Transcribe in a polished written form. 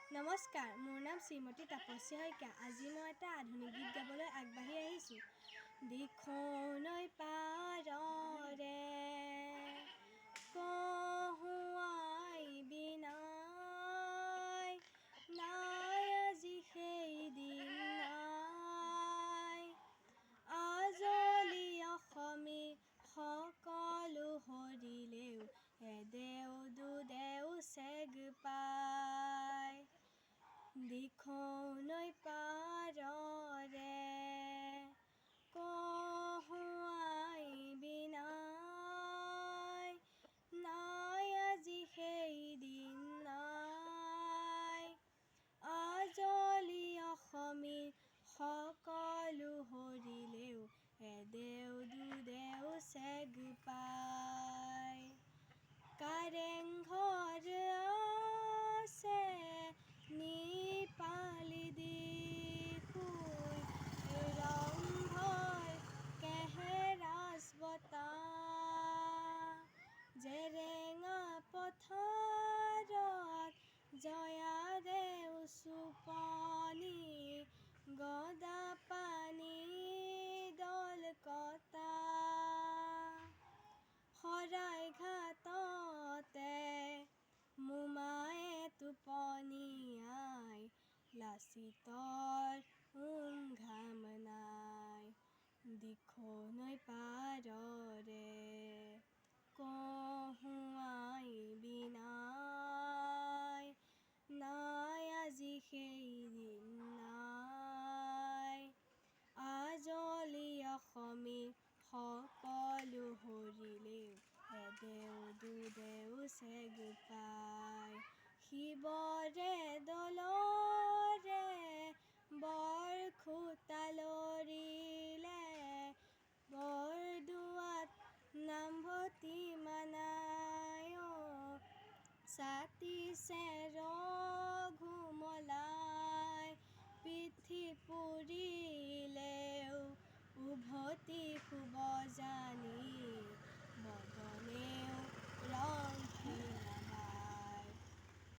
নমস্কাৰ, মোৰ নাম শ্ৰীমতী তাপসী শইকীয়া। আজি মই এটা আধুনিক গীত গাবলৈ আগবাঢ়ি আহিছোঁ। দিখৌ নৈ পাৰৰে কহুঁৱাই বিনাই, নাই আজি সেই দিন নাই। আজলি অসমী সকলো হৰিলেও, এদেও দুদেও চেগ পায়। দিখৌ নৈ পাৰৰে কহুঁৱাই বিনাই, নাই আজি সেই দিন নাই। আজলি অসমী সকলো হৰিলেও, এদেও দুদেও চেগ পায়। কাৰেং ঘৰ আছে নিপালি দিখৌই, ৰংঘৰ কেহেৰাজ বটা। জেৰেঙা পথাৰত জয়াদেউ চুপনি, গদাপাণি দল কটা। শৰাইঘাটতে মোমায়ে টোপনিয়াই, লাচিতৰ ঘাম নাই। দিখৌ নৈ পাৰৰে কহুঁৱাই বিনাই, নাই আজি সেই দিন নাই। আজলি অসমী সকলো হৰিলেও, এদেও দুদেও চেগ পায়। শিৱৰে দলৰে বৰখুটা লৰিলে, বৰদোৱাত নামভৰ্তি মানায়। ছাতিছে ৰঘুমলাই, পিঠি পুৰিলেও উভতি শুব জানি, বদনেও ৰং